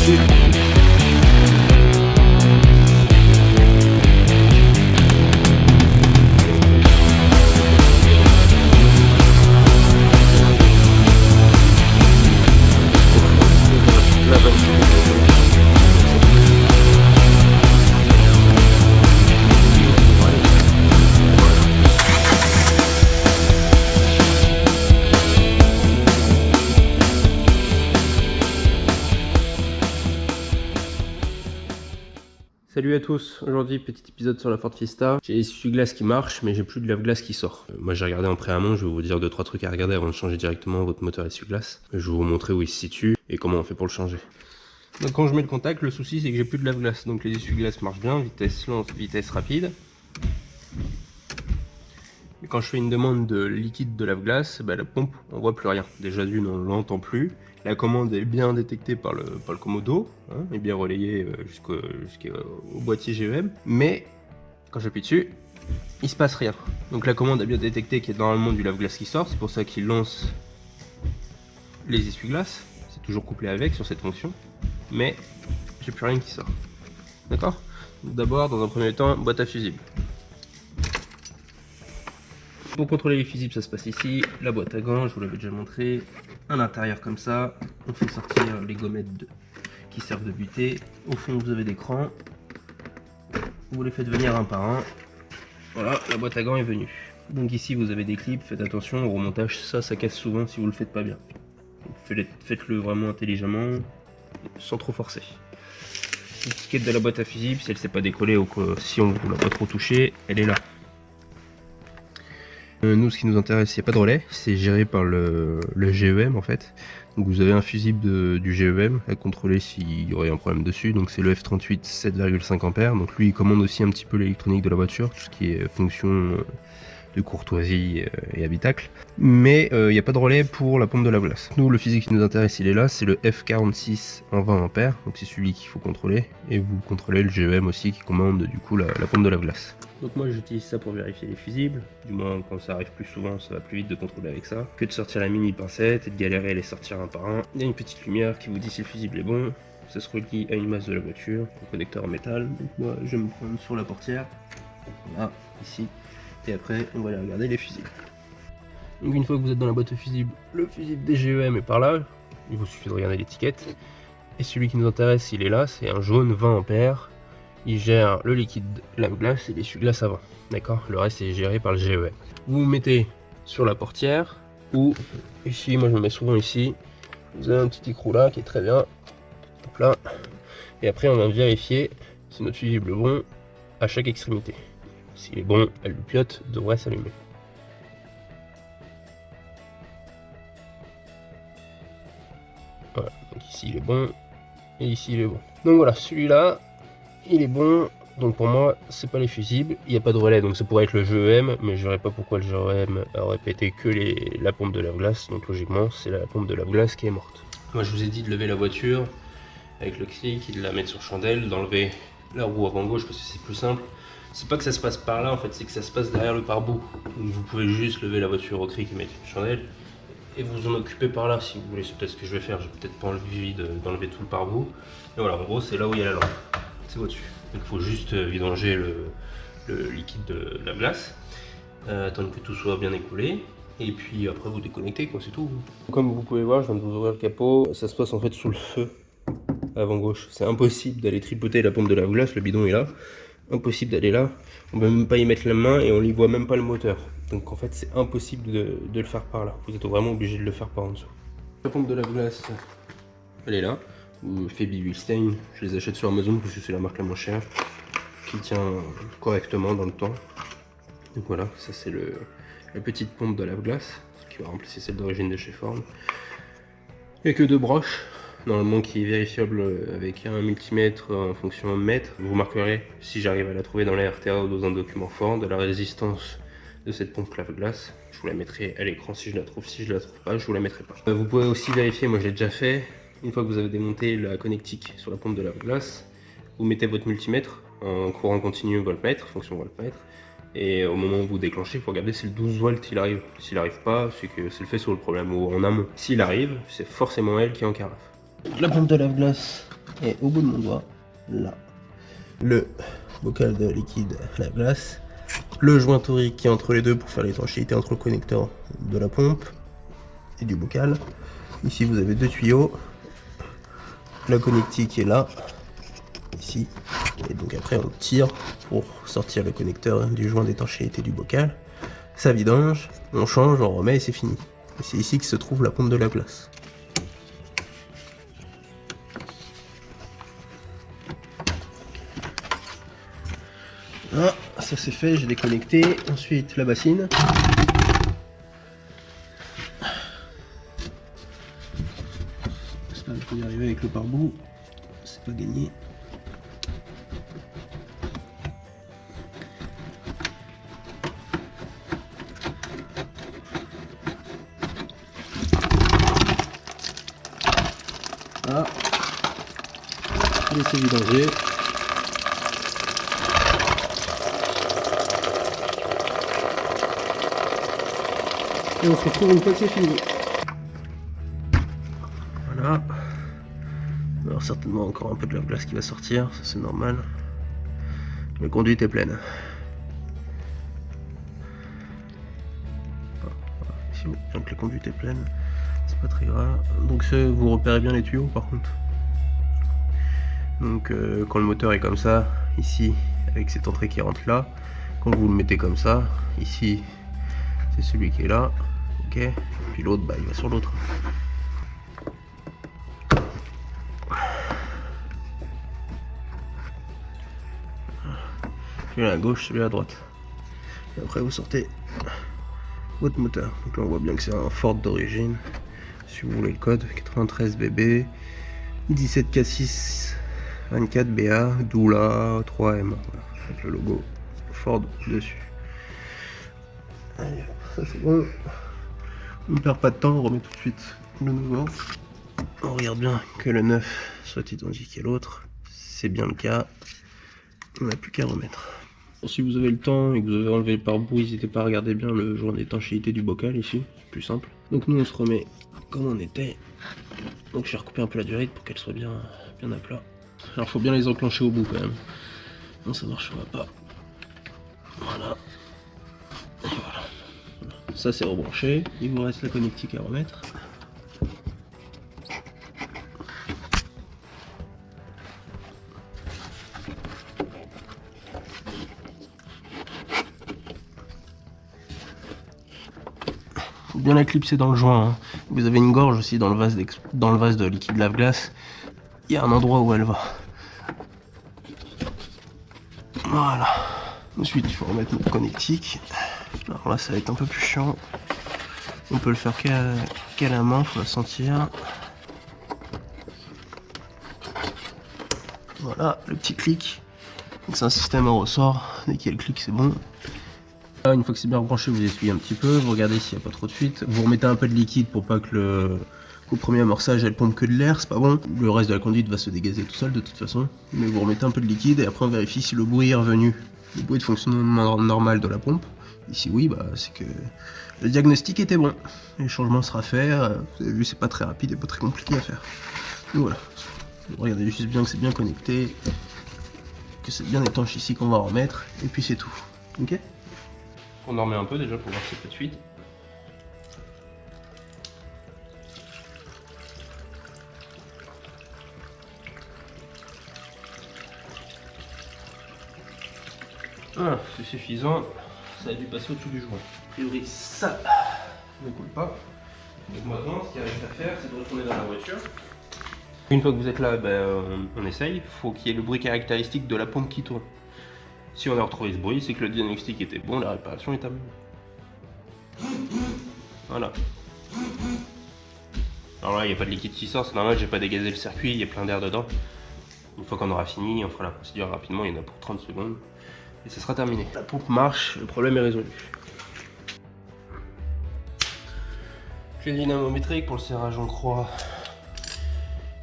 dessus. Salut à tous, aujourd'hui petit épisode sur la Ford Fiesta. J'ai l'essuie-glace qui marche mais j'ai plus de lave-glace qui sort. Moi j'ai regardé en préamont, je vais vous dire 2-3 trucs à regarder avant de changer directement votre moteur essuie-glace. Je vais vous montrer où il se situe et comment on fait pour le changer. Donc quand je mets le contact, le souci c'est que j'ai plus de lave-glace. Donc les essuie-glaces marchent bien, vitesse lente, vitesse rapide. Et quand je fais une demande de liquide de lave-glace, la pompe on voit plus rien. Déjà d'une on l'entend plus. La commande est bien détectée par le commodo, hein, et bien relayée jusqu'au boîtier GEM. Mais quand j'appuie dessus, il se passe rien. Donc la commande a bien détecté qu'il y a normalement du lave-glace qui sort. C'est pour ça qu'il lance les essuie-glaces. C'est toujours couplé avec sur cette fonction. Mais j'ai plus rien qui sort. D'accord? D'abord, dans un premier temps, boîte à fusibles. Pour contrôler les fusibles, ça se passe ici. La boîte à gants, je vous l'avais déjà montré. À l'intérieur comme ça, on fait sortir les gommettes qui servent de butée. Au fond, vous avez des crans. Vous les faites venir un par un. Voilà, la boîte à gants est venue. Donc ici, vous avez des clips. Faites attention au remontage. Ça casse souvent si vous le faites pas bien. Faites-le vraiment intelligemment, sans trop forcer. L'étiquette de la boîte à fusibles, si elle ne s'est pas décollée ou que si on ne l'a pas trop touchée, elle est là. Nous, ce qui nous intéresse, il n'y a pas de relais, c'est géré par le GEM en fait. Donc vous avez un fusible du GEM à contrôler s'il y aurait un problème dessus. Donc c'est le F38 7,5 A. Donc lui il commande aussi un petit peu l'électronique de la voiture, tout ce qui est fonction de courtoisie et habitacle. Mais il n'y a pas de relais pour la pompe de lave-glace. Nous, le fusible qui nous intéresse, il est là, c'est le F46 en 20 A. Donc c'est celui qu'il faut contrôler. Et vous contrôlez le GEM aussi qui commande du coup la pompe de lave-glace. Donc moi j'utilise ça pour vérifier les fusibles, du moins quand ça arrive plus souvent ça va plus vite de contrôler avec ça, que de sortir la mini pincette et de galérer à les sortir un par un. Il y a une petite lumière qui vous dit si le fusible est bon, ça se relie à une masse de la voiture, un connecteur en métal, donc moi je vais me prendre sur la portière, là, ici, et après on va aller regarder les fusibles. Donc une fois que vous êtes dans la boîte à fusibles, le fusible des GEM est par là, il vous suffit de regarder l'étiquette, et celui qui nous intéresse il est là, c'est un jaune 20 A. Il gère le liquide lave-glace et l'essuie-glace avant. D'accord? Le reste est géré par le GEM. Vous vous mettez sur la portière ou ici, moi je me mets souvent ici. Vous avez un petit écrou là qui est très bien. Hop là. Et après on va vérifier si notre fusible est bon à chaque extrémité. S'il est bon, le pilote devrait s'allumer. Voilà, donc ici il est bon et ici il est bon. Donc voilà, celui-là il est bon, donc pour moi c'est pas les fusibles, il n'y a pas de relais donc ça pourrait être le GEM, mais je verrais pas pourquoi le GEM aurait pété que la pompe de lave-glace, donc logiquement c'est la pompe de lave-glace qui est morte. Moi je vous ai dit de lever la voiture avec le clic, de la mettre sur chandelle, d'enlever la roue avant gauche parce que c'est plus simple. C'est pas que ça se passe par là en fait, c'est que ça se passe derrière le pare-boue. Donc vous pouvez juste lever la voiture au cric et mettre une chandelle et vous en occupez par là si vous voulez, c'est peut-être ce que je vais faire, je vais peut-être pas enlever d'enlever tout le pare-boue. Et voilà, en gros c'est là où il y a la lampe. C'est au-dessus. Donc il faut juste vidanger le liquide de la glace, attendre que tout soit bien écoulé, et puis après vous déconnectez, quoi, c'est tout. Comme vous pouvez voir, je viens de vous ouvrir le capot, ça se passe en fait sous le feu avant gauche. C'est impossible d'aller tripoter la pompe de la glace, le bidon est là, impossible d'aller là, on ne peut même pas y mettre la main et on n'y voit même pas le moteur. Donc en fait c'est impossible de le faire par là, vous êtes vraiment obligé de le faire par en dessous. La pompe de la glace, elle est là. Ou Phoebe Wilstein, je les achète sur Amazon parce que c'est la marque la moins chère qui tient correctement dans le temps. Donc voilà, ça c'est la petite pompe de lave-glace qui va remplacer celle d'origine de chez Ford. Il n'y a que deux broches, normalement qui est vérifiable avec un multimètre en fonction de mètre. Vous remarquerez, si j'arrive à la trouver dans la RTA ou dans un document Ford, la résistance de cette pompe lave-glace. Je vous la mettrai à l'écran si je la trouve, si je la trouve pas, je vous la mettrai pas. Vous pouvez aussi vérifier, moi je l'ai déjà fait. Une fois que vous avez démonté la connectique sur la pompe de lave-glace, vous mettez votre multimètre en courant continu voltmètre, fonction voltmètre, et au moment où vous déclenchez, il faut regarder si le 12 volts il arrive. S'il n'arrive pas, c'est que c'est le faisceau le problème, ou en amont. S'il arrive, c'est forcément elle qui est en carafe. La pompe de lave-glace Et au bout de mon doigt, là, le bocal de liquide lave-glace, le joint torique qui est entre les deux pour faire l'étanchéité entre le connecteur de la pompe et du bocal. Ici vous avez deux tuyaux, la connectique qui est là, ici, et donc après on tire pour sortir le connecteur du joint d'étanchéité du bocal. Ça vidange, on change, on remet et c'est fini. Et c'est ici que se trouve la pompe de lave-glace. Voilà, ça c'est fait, j'ai déconnecté. Ensuite la bassine. J'espère que je peux y arriver avec le pare-bout. C'est pas gagné. Voilà. Laissez vidanger. Et on se retrouve une fois que c'est fini. Voilà. Alors certainement encore un peu de la glace qui va sortir, ça c'est normal. La conduite est pleine. Ici, donc la conduite est pleine, c'est pas très grave. Donc vous repérez bien les tuyaux par contre. Donc quand le moteur est comme ça, ici, avec cette entrée qui rentre là, quand vous le mettez comme ça, ici, c'est celui qui est là, ok, et puis l'autre, bah, il va sur l'autre. Celui-là à gauche, celui-là à droite. Et après vous sortez votre moteur. Donc là on voit bien que c'est un Ford d'origine. Si vous voulez le code, 93 BB 17K6 24 BA Doula 3M. Voilà, avec le logo Ford dessus. Allez, ça c'est bon. On ne perd pas de temps, on remet tout de suite le nouveau. On regarde bien que le neuf soit identique à l'autre. C'est bien le cas. On n'a plus qu'à remettre. Si vous avez le temps et que vous avez enlevé le pare-bout, n'hésitez pas à regarder bien le joint d'étanchéité du bocal ici, c'est plus simple. Donc nous on se remet comme on était. Donc je vais recouper un peu la durite pour qu'elle soit bien à plat. Alors faut bien les enclencher au bout quand même. Non ça marchera pas. Voilà. Et voilà. Ça c'est rebranché. Il vous reste la connectique à remettre. Bien la clipser dans le joint, hein. Vous avez une gorge aussi dans le vase de liquide lave-glace. Il y a un endroit où elle va. Voilà. Ensuite il faut remettre notre connectique. Alors là ça va être un peu plus chiant. On peut le faire qu'à la main, faut la sentir. Voilà le petit clic. C'est un système à ressort. Dès qu'il y a le clic c'est bon. Une fois que c'est bien branché, vous essuyez un petit peu, vous regardez s'il n'y a pas trop de fuite. Vous remettez un peu de liquide pour pas que au premier amorçage elle pompe que de l'air, c'est pas bon. Le reste de la conduite va se dégazer tout seul de toute façon. Mais vous remettez un peu de liquide et après on vérifie si le bruit est revenu. Le bruit de fonctionnement normal de la pompe. Ici oui, bah c'est que le diagnostic était bon. Le changement sera fait. Vous avez vu, c'est pas très rapide et pas très compliqué à faire. Donc voilà. Regardez juste bien que c'est bien connecté. Que c'est bien étanche ici qu'on va remettre. Et puis c'est tout. Ok ? On en remet un peu déjà pour voir s'il n'y a pas de fuite. Voilà, c'est suffisant. Ça a dû passer au-dessus du joint. A priori, ça ne coule pas. Donc maintenant, ce qu'il reste à faire, c'est de retourner dans la voiture. Une fois que vous êtes là, on essaye. Il faut qu'il y ait le bruit caractéristique de la pompe qui tourne. Si on a retrouvé ce bruit, c'est que le diagnostic était bon, la réparation est terminée. Voilà. Alors là, il n'y a pas de liquide qui sort, c'est normal, j'ai pas dégazé le circuit, il y a plein d'air dedans. Une fois qu'on aura fini, on fera la procédure rapidement, il y en a pour 30 secondes. Et ça sera terminé. La pompe marche, le problème est résolu. Clé dynamométrique pour le serrage en croix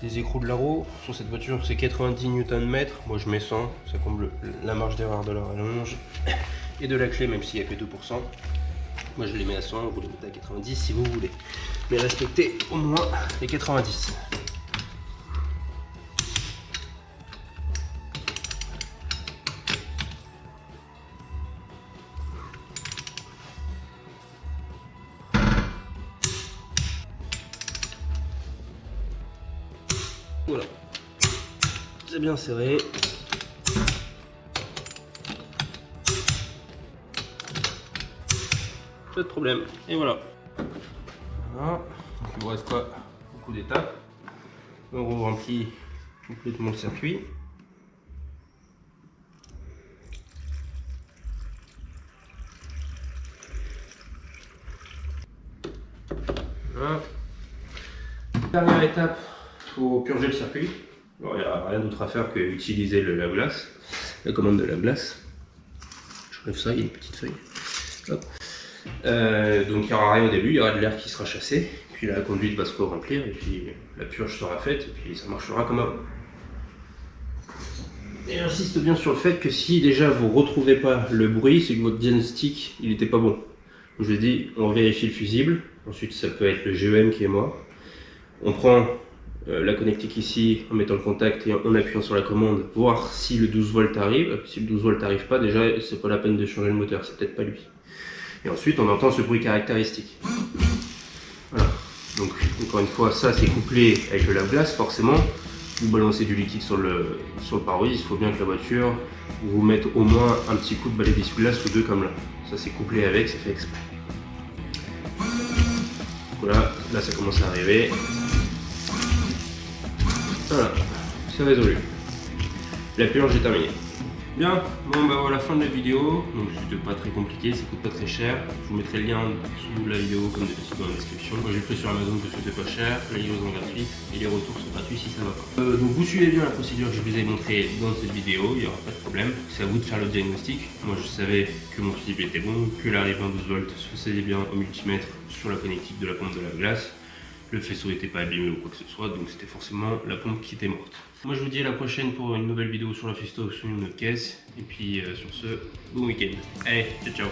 des écrous de la roue. Sur cette voiture, c'est 90 Nm. Moi, je mets 100. Ça comble la marge d'erreur de la rallonge et de la clé, même s'il n'y a que 2%. Moi, je les mets à 100. Vous les mettez à 90 si vous voulez. Mais respectez au moins les 90. c'est bien serré. Pas de problème. Et voilà. Voilà. Donc, il vous reste pas beaucoup d'étapes. On remplit complètement le circuit. Voilà. Dernière étape, il faut purger le circuit. Alors, il n'y a rien d'autre à faire que utiliser le lave-glace, la commande de lave-glace. Je relève ça, il y a une petite feuille. Hop. Donc il n'y aura rien au début, il y aura de l'air qui sera chassé, puis la conduite va se remplir, et puis la purge sera faite, et puis ça marchera comme avant. Et j'insiste bien sur le fait que si déjà vous ne retrouvez pas le bruit, c'est que votre diagnostic il n'était pas bon. Je vous ai dit, on vérifie le fusible, ensuite ça peut être le GEM qui est mort. On prend la connectique ici en mettant le contact et en appuyant sur la commande, voir si le 12 volts arrive. Si le 12 volts n'arrive pas, déjà c'est pas la peine de changer le moteur, c'est peut-être pas lui. Et ensuite on entend ce bruit caractéristique. Voilà. Donc encore une fois, ça c'est couplé avec le lave-glace, forcément. Vous balancez du liquide sur le pare-brise, il faut bien que la voiture vous mette au moins un petit coup de balai d'essuie-glace ou deux comme là. Ça c'est couplé avec, c'est fait exprès. Voilà, là ça commence à arriver. Voilà, c'est résolu. La purge est terminée. Bien, bon bah voilà la fin de la vidéo. Donc c'était pas très compliqué, ça coûte pas très cher. Je vous mettrai le lien sous la vidéo comme d'habitude dans la description. Moi j'ai pris sur Amazon parce que c'était pas cher, la livraison est gratuite et les retours sont gratuits si ça va pas. Donc vous suivez bien la procédure que je vous ai montrée dans cette vidéo, il n'y aura pas de problème. C'est à vous de faire le diagnostic. Moi je savais que mon fusible était bon, que la rive 12 volts se faisait bien au multimètre sur la connectique de la pompe de lave-glace. Le faisceau n'était pas abîmé ou quoi que ce soit, donc c'était forcément la pompe qui était morte. Moi je vous dis à la prochaine pour une nouvelle vidéo sur la Festo, sur une autre caisse. Et puis sur ce, bon week-end. Allez, ciao ciao.